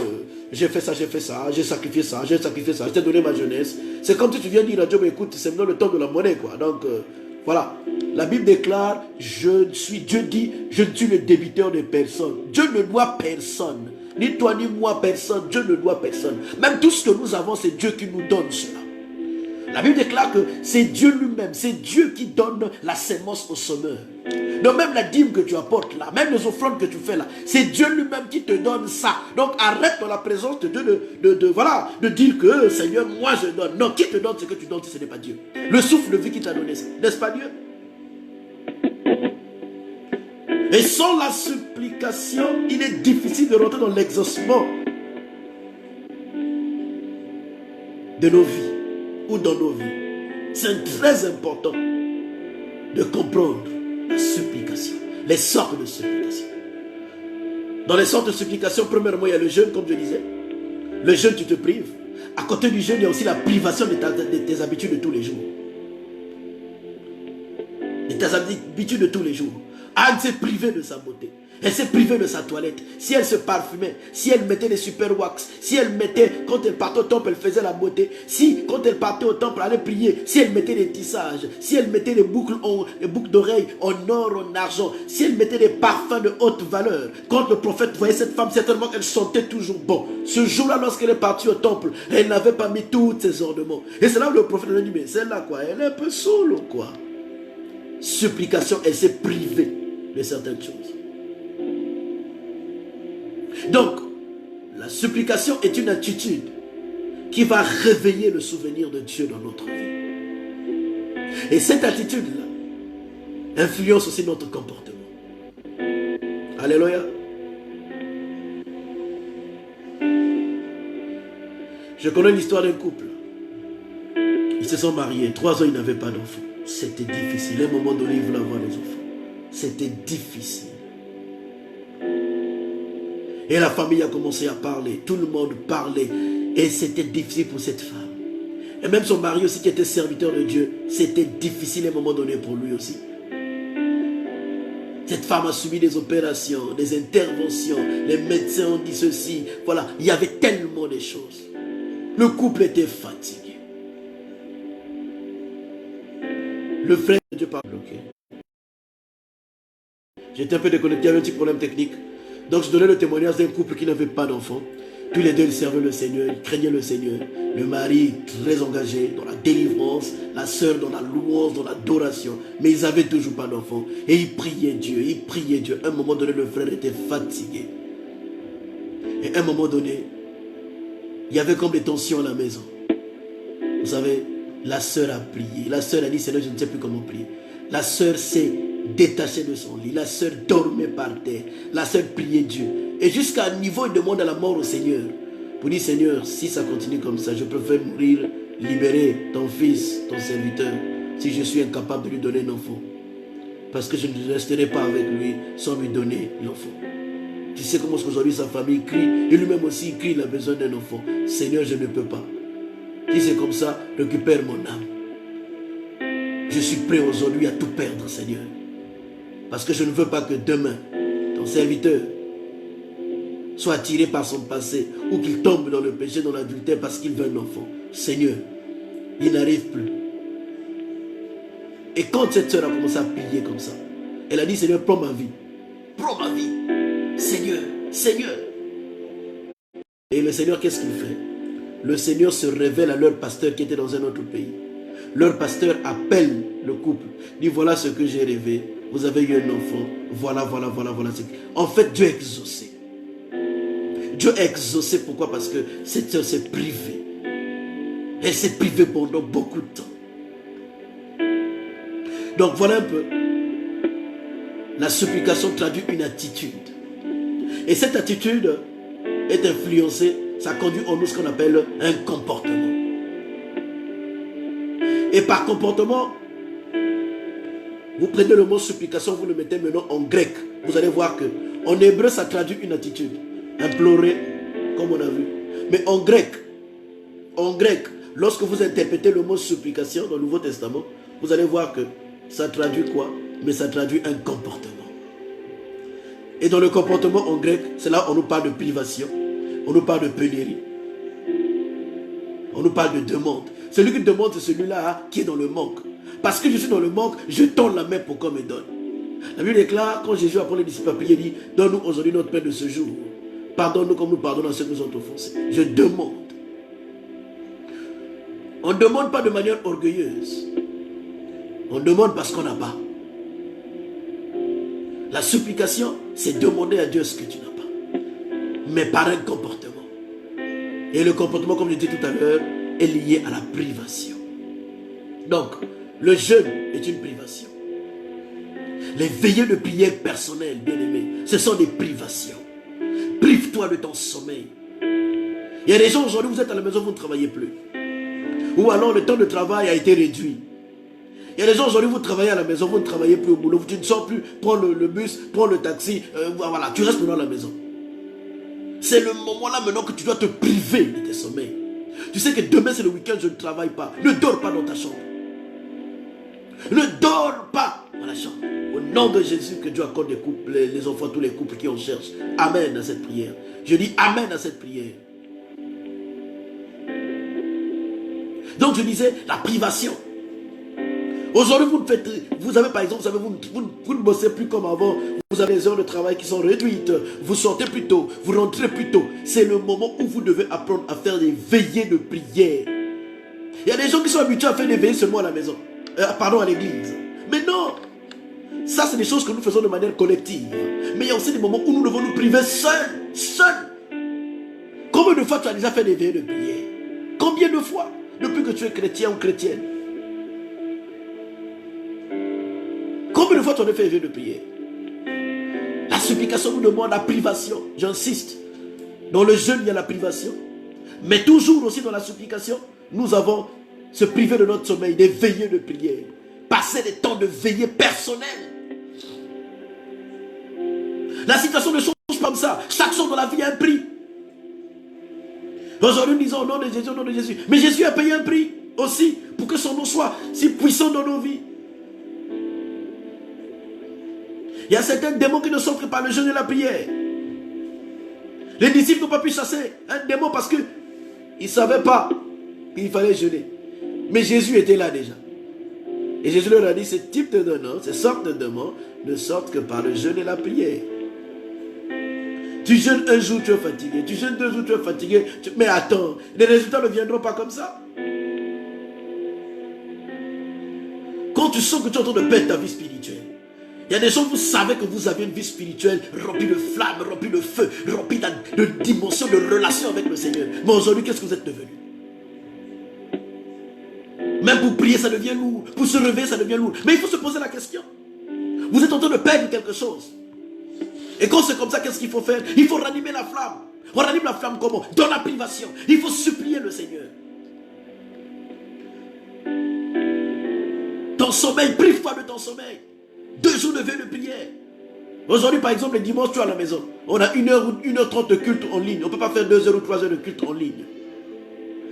j'ai fait ça, j'ai sacrifié ça, je t'ai donné ma jeunesse. C'est comme si tu viens dire à Dieu, mais écoute, c'est maintenant le temps de la monnaie, quoi. Donc, voilà. La Bible déclare, Dieu dit, je ne suis le débiteur de personne. Dieu ne doit personne. Ni toi, ni moi, personne. Dieu ne doit personne. Même tout ce que nous avons, c'est Dieu qui nous donne cela. La Bible déclare que c'est Dieu lui-même, c'est Dieu qui donne la sémence au semeur. Donc même la dîme que tu apportes là, même les offrandes que tu fais là, c'est Dieu lui-même qui te donne ça. Donc arrête dans la présence de Dieu de dire que Seigneur, moi je donne. Non, qui te donne ce que tu donnes si ce n'est pas Dieu? Le souffle de vie qui t'a donné ça, n'est-ce pas Dieu? Et sans la supplication, il est difficile de rentrer dans l'exaucement de nos vies ou dans nos vies. C'est très important de comprendre la supplication, les sortes de supplication. Dans les sortes de supplication, premièrement, il y a le jeûne, comme je disais. Le jeûne, tu te prives. À côté du jeûne, il y a aussi la privation de tes habitudes de tous les jours. De tes habitudes de tous les jours. Anne s'est privée de sa beauté. Elle s'est privée de sa toilette. Si elle se parfumait, si elle mettait des super wax, si elle mettait, quand elle partait au temple, elle faisait la beauté. Si, quand elle partait au temple, elle allait prier. Si elle mettait des tissages, si elle mettait des boucles d'oreilles en or, en argent, si elle mettait des parfums de haute valeur. Quand le prophète voyait cette femme, certainement qu'elle sentait toujours bon. Ce jour-là, lorsqu'elle est partie au temple, elle n'avait pas mis tous ses ornements. Et c'est là où le prophète lui a dit, mais celle-là, quoi, elle est un peu saoule, quoi. Supplication, elle s'est privée de certaines choses. Donc, la supplication est une attitude qui va réveiller le souvenir de Dieu dans notre vie. Et cette attitude-là influence aussi notre comportement. Alléluia. Je connais l'histoire d'un couple. Ils se sont mariés. 3 ans, ils n'avaient pas d'enfants. C'était difficile. À un moment donné, ils voulaient avoir des enfants. C'était difficile. Et la famille a commencé à parler. Tout le monde parlait. Et c'était difficile pour cette femme. Et même son mari aussi qui était serviteur de Dieu, c'était difficile à un moment donné pour lui aussi. Cette femme a subi des opérations, des interventions. Les médecins ont dit ceci. Voilà, il y avait tellement de choses. Le couple était fatigué. Le frère de Dieu parle bloqué. J'étais un peu déconnecté, il y avait un petit problème technique. Donc je donnais le témoignage d'un couple qui n'avait pas d'enfant. Tous les deux ils servaient le Seigneur, ils craignaient le Seigneur. Le mari très engagé dans la délivrance, la sœur dans la louange, dans l'adoration. Mais ils n'avaient toujours pas d'enfant. Et ils priaient Dieu, ils priaient Dieu. À un moment donné, le frère était fatigué. Et à un moment donné, il y avait comme des tensions à la maison. Vous savez, la sœur a prié. La sœur a dit, Seigneur, je ne sais plus comment prier. La sœur s'est détachée de son lit. La sœur dormait par terre. La sœur priait Dieu. Et jusqu'à un niveau, il demande à la mort au Seigneur. Pour dire, Seigneur, si ça continue comme ça, je préfère mourir, libérer ton fils, ton serviteur, si je suis incapable de lui donner un enfant. Parce que je ne resterai pas avec lui sans lui donner l'enfant. Tu sais comment aujourd'hui sa famille crie. Et lui-même aussi il crie, il a besoin d'un enfant. Seigneur, je ne peux pas. Si c'est comme ça, récupère mon âme. Je suis prêt aujourd'hui à tout perdre, Seigneur. Parce que je ne veux pas que demain, ton serviteur soit attiré par son passé ou qu'il tombe dans le péché, dans l'adultère parce qu'il veut un enfant. Seigneur, il n'arrive plus. Et quand cette soeur a commencé à prier comme ça, elle a dit, Seigneur, prends ma vie. Prends ma vie. Seigneur, Seigneur. Et le Seigneur, qu'est-ce qu'il fait? Le Seigneur se révèle à leur pasteur qui était dans un autre pays. Leur pasteur appelle le couple, dit, voilà ce que j'ai rêvé. Vous avez eu un enfant. Voilà. En fait, Dieu a exaucé. Dieu a exaucé. Pourquoi? Parce que cette soeur s'est privée. Elle s'est privée pendant beaucoup de temps. Donc voilà un peu. La supplication traduit une attitude. Et cette attitude est influencée, ça conduit en nous ce qu'on appelle un comportement. Et par comportement, vous prenez le mot supplication, vous le mettez maintenant en grec. Vous allez voir que en hébreu, ça traduit une attitude. Implorer, comme on a vu. Mais en grec, lorsque vous interprétez le mot supplication dans le Nouveau Testament, vous allez voir que ça traduit quoi? Mais ça traduit un comportement. Et dans le comportement en grec, c'est là où on nous parle de privation, on nous parle de pénurie, on nous parle de demande. Celui qui demande, c'est celui-là qui est dans le manque. Parce que je suis dans le manque, je tends la main pour qu'on me donne. La Bible déclare, quand Jésus apprend les disciples à prier, il dit, donne-nous aujourd'hui notre pain de ce jour. Pardonne-nous comme nous pardonnons à ceux qui nous ont offensés. Je demande. On ne demande pas de manière orgueilleuse. On demande parce qu'on n'a pas. La supplication, c'est demander à Dieu ce que tu n'as pas. Mais par un comportement. Et le comportement, comme je disais tout à l'heure, est lié à la privation. Donc, le jeûne est une privation. Les veillées de prière personnelles, bien-aimés, ce sont des privations. Prive-toi de ton sommeil. Il y a des gens aujourd'hui, vous êtes à la maison, vous ne travaillez plus. Ou alors le temps de travail a été réduit. Il y a des gens aujourd'hui, vous travaillez à la maison, vous ne travaillez plus au boulot, tu ne sors plus, prends le bus, prends le taxi, voilà, tu restes maintenant à la maison. C'est le moment là maintenant que tu dois te priver de tes sommeils. Tu sais que demain c'est le week-end, je ne travaille pas. Ne dors pas dans ta chambre. Ne dors pas dans la chambre. Au nom de Jésus, que Dieu accorde les couples, les enfants, tous les couples qui en cherchent. Amen à cette prière. Je dis Amen à cette prière. Donc je disais, la privation. Aujourd'hui, vous avez par exemple, vous ne bossez plus comme avant. Vous avez des heures de travail qui sont réduites. Vous sortez plus tôt, vous rentrez plus tôt. C'est le moment où vous devez apprendre à faire des veillées de prière. Il y a des gens qui sont habitués à faire des veillées seulement à la maison. Pardon, à l'église. Mais non. Ça, c'est des choses que nous faisons de manière collective. Mais il y a aussi des moments où nous devons nous priver seuls. Combien de fois tu as déjà fait des veillées de prière? Combien de fois? Depuis que tu es chrétien ou chrétienne. Combien de fois tu as fait des veillées de prière? La supplication nous demande la privation. J'insiste. Dans le jeûne, il y a la privation. Mais toujours aussi dans la supplication, nous avons se priver de notre sommeil, des veillées de prière. Passer des temps de veillée personnelle. La situation ne change pas comme ça. Chaque chose dans la vie a un prix. Aujourd'hui, nous disons au nom de Jésus, au nom de Jésus. Mais Jésus a payé un prix aussi pour que son nom soit si puissant dans nos vies. Il y a certains démons qui ne sortent que par le jeûne et la prière. Les disciples n'ont pas pu chasser un démon parce qu'ils ne savaient pas qu'il fallait jeûner. Mais Jésus était là déjà. Et Jésus leur a dit, ce type de démons, ces sortes de démons, ne sortent que par le jeûne et la prière. Tu jeûnes un jour, tu es fatigué. Tu jeûnes 2 jours, tu es fatigué. Mais attends, les résultats ne viendront pas comme ça. Quand tu sens que tu es en train de perdre ta vie spirituelle, il y a des gens, vous savez que vous avez une vie spirituelle remplie de flammes, remplie de feu, remplie de dimensions, de relations avec le Seigneur. Mais aujourd'hui, qu'est-ce que vous êtes devenu? Même pour prier, ça devient lourd. Pour se réveiller, ça devient lourd. Mais il faut se poser la question. Vous êtes en train de perdre quelque chose. Et quand c'est comme ça, qu'est-ce qu'il faut faire? Il faut ranimer la flamme. On ranime la flamme comment? Dans la privation. Il faut supplier le Seigneur. Ton sommeil, prive-toi de ton sommeil. 2 jours de veille de prière. Aujourd'hui, par exemple, le dimanche, tu es à la maison. On a 1h ou 1h30 de culte en ligne. On ne peut pas faire 2 heures ou 3 heures de culte en ligne.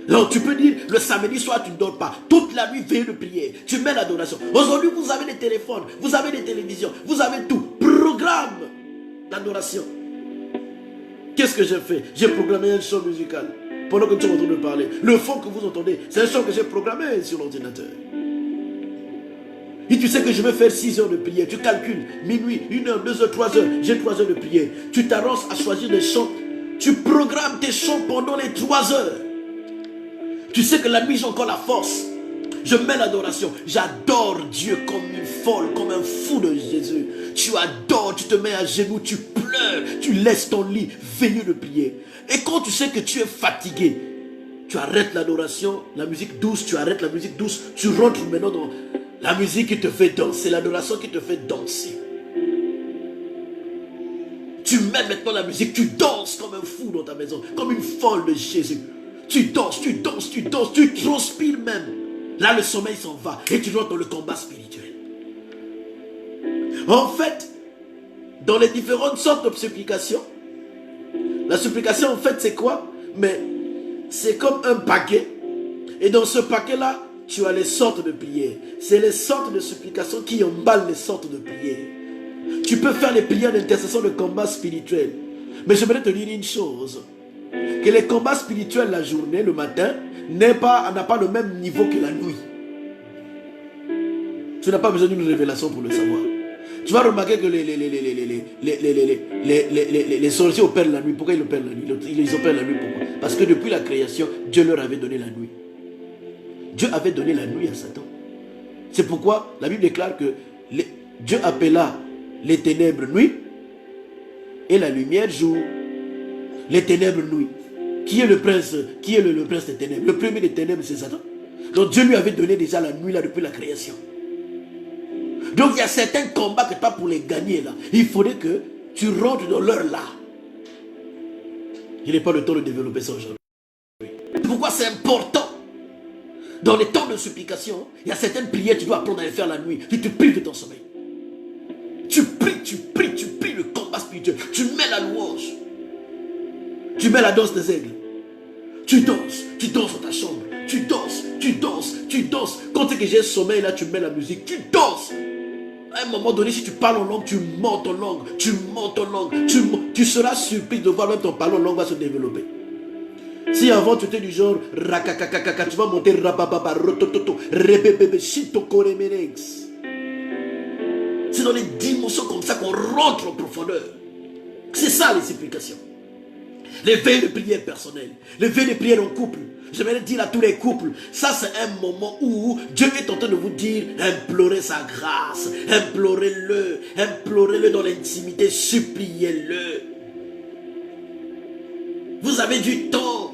Donc tu peux dire, le samedi soir tu ne dors pas, toute la nuit veille de prière, tu mets l'adoration. Aujourd'hui vous avez des téléphones, vous avez des télévisions, vous avez tout, programme l'adoration. Qu'est-ce que j'ai fait? J'ai programmé un chant musical, pendant que tu es en train de parler. Le fond que vous entendez, c'est un chant que j'ai programmé sur l'ordinateur. Et tu sais que je vais faire 6 heures de prière, tu calcules, minuit, 1 heure, 2 heures, 3 heures, j'ai 3 heures de prière. Tu t'arranges à choisir des chants, tu programmes tes chants pendant les 3 heures. Tu sais que la nuit j'ai encore la force. Je mets l'adoration. J'adore Dieu comme une folle, comme un fou de Jésus. Tu adores, tu te mets à genoux, tu pleures, tu laisses ton lit veiller de prier. Et quand tu sais que tu es fatigué, tu arrêtes l'adoration, la musique douce, tu arrêtes la musique douce, tu rentres maintenant dans la musique qui te fait danser, l'adoration qui te fait danser. Tu mets maintenant la musique, tu danses comme un fou dans ta maison, comme une folle de Jésus. Tu danses, tu danses, tu danses, tu transpires même. Là, le sommeil s'en va et tu rentres dans le combat spirituel. En fait, dans les différentes sortes de supplications, la supplication, en fait, c'est quoi? Mais c'est comme un paquet. Et dans ce paquet-là, tu as les sortes de prières. C'est les sortes de supplications qui emballent les sortes de prières. Tu peux faire les prières d'intercession de combat spirituel. Mais j'aimerais te dire une chose. Que les combats spirituels la journée, le matin, n'a pas le même niveau que la nuit. Tu n'as pas besoin d'une révélation pour le savoir. Tu vas remarquer que les sorciers opèrent la nuit. Pourquoi ils opèrent la nuit? Ils opèrent la nuit pourquoi? Parce que depuis la création, Dieu leur avait donné la nuit. Dieu avait donné la nuit à Satan. C'est pourquoi la Bible déclare que Dieu appela les ténèbres nuit et la lumière jour. Les ténèbres nuit. Qui est le prince? Qui est le prince des ténèbres? Le premier des ténèbres, c'est Satan. Donc Dieu lui avait donné déjà la nuit là depuis la création. Donc il y a certains combats que tu as pour les gagner là. Il faudrait que tu rentres dans l'heure là. Il n'est pas le temps de développer ça aujourd'hui. Pourquoi c'est important? Dans les temps de supplication, il y a certaines prières que tu dois apprendre à les faire la nuit. Tu te prives de ton sommeil. Tu pries le combat spirituel. Tu mets la louange. Tu mets la danse des aigles. Tu danses dans ta chambre. Tu danses. Quand tu sais que j'ai sommeil là, tu mets la musique. Tu danses. À un moment donné, si tu parles en langue, tu montes en langue. Tu seras surpris de voir même ton parler en langue va se développer. Si avant tu étais du genre rakakakakaka, tu vas monter rabababa, rotototo, rebebebe, shitokoremenex. C'est dans les dimensions comme ça qu'on rentre en profondeur. C'est ça les supplications. Les veilles de prière personnelles, les veilles de prière en couple. J'aimerais dire à tous les couples, ça c'est un moment où Dieu est en train de vous dire, implorez sa grâce, implorez-le dans l'intimité, suppliez-le. Vous avez du temps.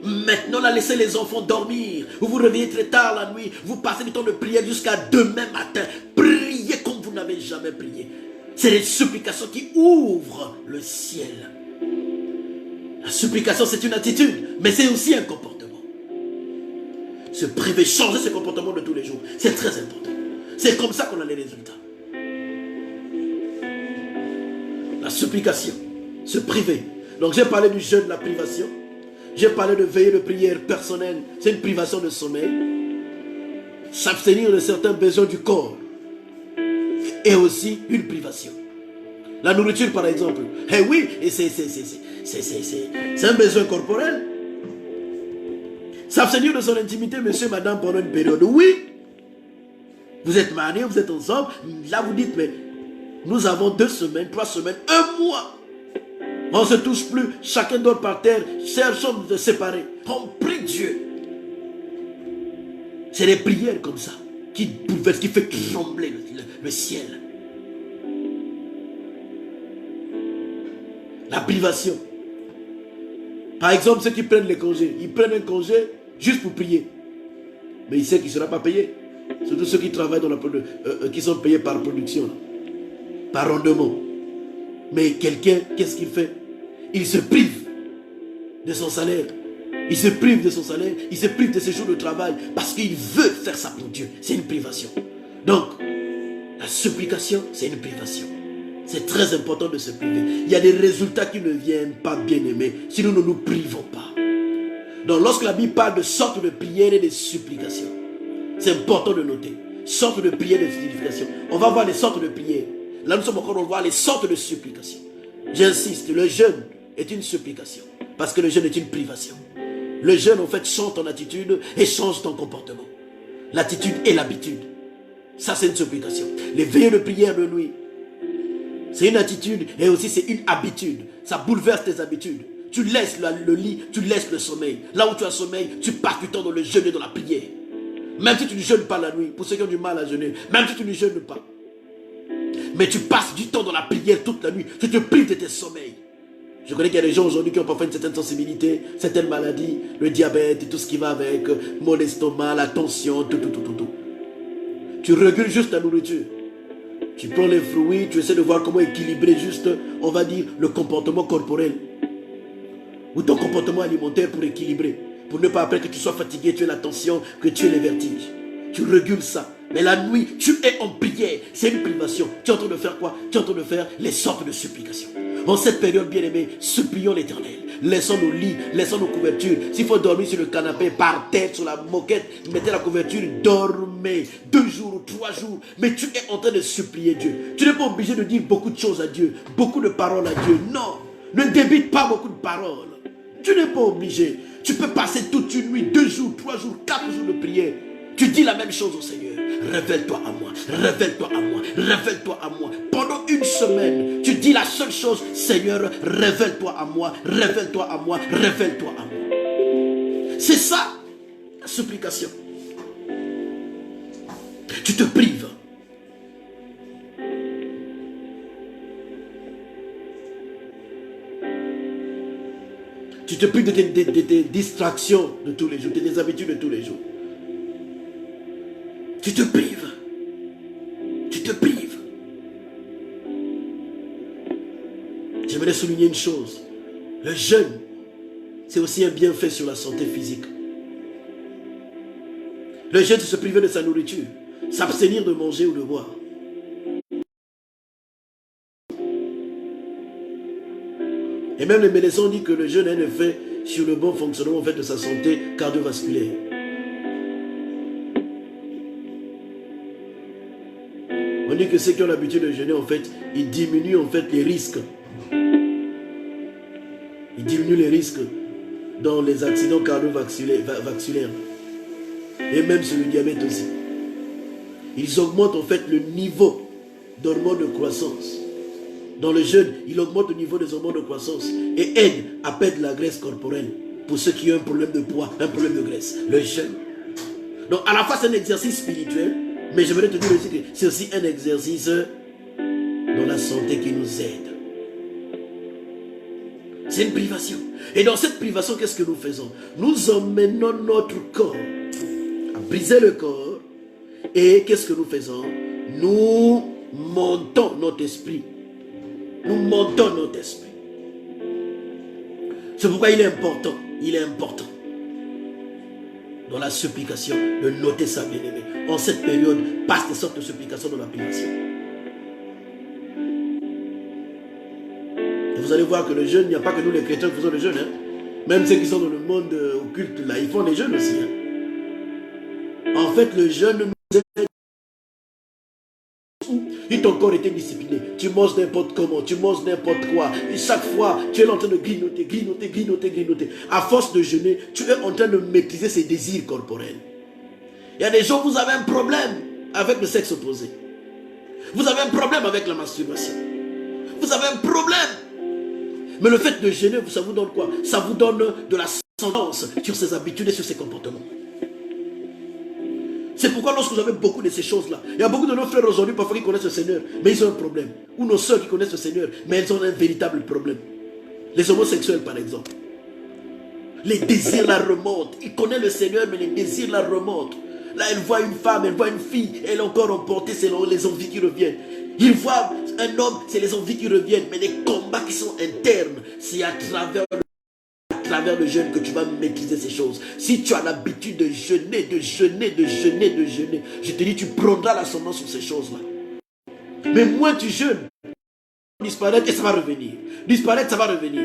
Maintenant, là, laissez les enfants dormir. Vous vous réveillez très tard la nuit. Vous passez du temps de prière jusqu'à demain matin. Priez comme vous n'avez jamais prié. C'est les supplications qui ouvrent le ciel. La supplication, c'est une attitude, mais c'est aussi un comportement. Se priver, changer ce comportement de tous les jours, c'est très important. C'est comme ça qu'on a les résultats. La supplication, se priver. Donc j'ai parlé du jeûne de la privation. J'ai parlé de veiller de prière personnelle. C'est une privation de sommeil. S'abstenir de certains besoins du corps. Et aussi une privation. La nourriture par exemple. Eh oui, et c'est un besoin corporel. S'abstenir de son intimité, monsieur, madame, pendant une période. Oui. Vous êtes mariés, vous êtes ensemble. Là vous dites, mais nous avons 2 semaines, 3 semaines, 1 mois. On ne se touche plus, chacun dort par terre, cherchons de se séparer. On prie Dieu. C'est des prières comme ça qui bouleversent, qui fait trembler le ciel. La privation. Par exemple, ceux qui prennent les congés, ils prennent un congé juste pour prier. Mais ils savent qu'il ne sera pas payé. Surtout ceux qui travaillent dans qui sont payés par production, par rendement. Mais quelqu'un, qu'est-ce qu'il fait? Il se prive de son salaire. Il se prive de son salaire. Il se prive de ses jours de travail parce qu'il veut faire ça pour Dieu. C'est une privation. Donc, la supplication, c'est une privation. C'est très important de se priver. Il y a des résultats qui ne viennent pas, bien aimés, si nous ne nous privons pas. Donc lorsque la Bible parle de sorte de prière et de supplication, c'est important de noter. Sorte de prière et de supplication. On va voir les sortes de prières. Là nous sommes encore, on va voir les sortes de supplication. J'insiste, le jeûne est une supplication. Parce que le jeûne est une privation. Le jeûne en fait change ton attitude et change ton comportement. L'attitude et l'habitude. Ça c'est une supplication. Les veillées de prière de nuit, c'est une attitude et aussi c'est une habitude. Ça bouleverse tes habitudes. Tu laisses le lit, tu laisses le sommeil. Là où tu as sommeil, tu passes du temps dans le jeûne et dans la prière. Même si tu ne jeûnes pas la nuit, pour ceux qui ont du mal à jeûner, même si tu ne jeûnes pas. Mais tu passes du temps dans la prière toute la nuit. Tu te prives de tes sommeils. Je connais qu'il y a des gens aujourd'hui qui ont parfois une certaine sensibilité, certaines maladies, le diabète et tout ce qui va avec, mon estomac, la tension, tout. Tu régules juste la nourriture. Tu prends les fruits, tu essaies de voir comment équilibrer juste, on va dire, le comportement corporel. Ou ton comportement alimentaire pour équilibrer. Pour ne pas après que tu sois fatigué, tu aies la tension, que tu aies les vertiges. Tu régules ça. Mais la nuit, tu es en prière. C'est une privation. Tu es en train de faire quoi? Tu es en train de faire les sortes de supplications. En cette période, bien aimé, supplions l'Éternel. Laissons nos lits, laissons nos couvertures. S'il faut dormir sur le canapé, par terre, sur la moquette, mettez la couverture, dormez 2 jours ou 3 jours. Mais tu es en train de supplier Dieu. Tu n'es pas obligé de dire beaucoup de choses à Dieu, beaucoup de paroles à Dieu. Non, ne débite pas beaucoup de paroles. Tu n'es pas obligé. Tu peux passer toute une nuit, 2 jours, 3 jours, 4 jours de prière. Tu dis la même chose au Seigneur. Révèle-toi à moi, révèle-toi à moi, révèle-toi à moi. Pendant une semaine, tu dis la seule chose, Seigneur, révèle-toi à moi, révèle-toi à moi, révèle-toi à moi. C'est ça, la supplication. Tu te prives. Tu te prives de tes distractions de tous les jours, de tes habitudes de tous les jours. Tu te prives. Tu te prives. J'aimerais souligner une chose. Le jeûne, c'est aussi un bienfait sur la santé physique. Le jeûne, c'est se priver de sa nourriture. S'abstenir de manger ou de boire. Et même les médecins disent que le jeûne a un effet sur le bon fonctionnement en fait, de sa santé cardiovasculaire. On dit que ceux qui ont l'habitude de jeûner, en fait, ils diminuent en fait les risques. Ils diminuent les risques dans les accidents cardiovasculaires et même sur le diabète aussi. Ils augmentent en fait le niveau d'hormones de croissance. Dans le jeûne, il augmente le niveau des hormones de croissance et aide à perdre la graisse corporelle pour ceux qui ont un problème de poids, un problème de graisse. Le jeûne. Donc à la fois c'est un exercice spirituel, mais je voudrais te dire aussi que c'est aussi un exercice dans la santé qui nous aide. C'est une privation. Et dans cette privation, qu'est-ce que nous faisons? Nous emmenons notre corps à briser le corps. Et qu'est-ce que nous faisons? Nous montons notre esprit. Nous montons notre esprit. C'est pourquoi il est important dans la supplication de noter ça, bien-aimé. En cette période, passe des sortes de supplications dans la privation. Et vous allez voir que le jeûne, il n'y a pas que nous les chrétiens qui faisons le jeûne. Hein. Même ceux qui sont dans le monde occulte, là, ils font les jeûnes aussi. Hein. En fait, le jeûne nous aide. Si ton corps était discipliné, tu manges n'importe comment, tu manges n'importe quoi. Et chaque fois, tu es en train de grignoter. À force de jeûner, tu es en train de maîtriser ses désirs corporels. Il y a des gens, vous avez un problème avec le sexe opposé. Vous avez un problème avec la masturbation. Vous avez un problème. Mais le fait de jeûner, ça vous donne quoi? Ça vous donne de la sentence sur ses habitudes et sur ses comportements. C'est pourquoi lorsque vous avez beaucoup de ces choses-là, il y a beaucoup de nos frères aujourd'hui parfois qui connaissent le Seigneur, mais ils ont un problème. Ou nos soeurs qui connaissent le Seigneur, mais elles ont un véritable problème. Les homosexuels par exemple. Les désirs la remontent. Ils connaissent le Seigneur, mais les désirs la remontent. Là, elle voit une femme, elle voit une fille, elle est encore emportée, c'est les envies qui reviennent. Il voit un homme, c'est les envies qui reviennent, mais les combats qui sont internes, c'est à travers le jeûne que tu vas maîtriser ces choses. Si tu as l'habitude de jeûner, je te dis, tu prendras l'ascendant sur ces choses-là. Mais moins tu jeûnes, disparaître et ça va revenir. Disparaître, ça va revenir.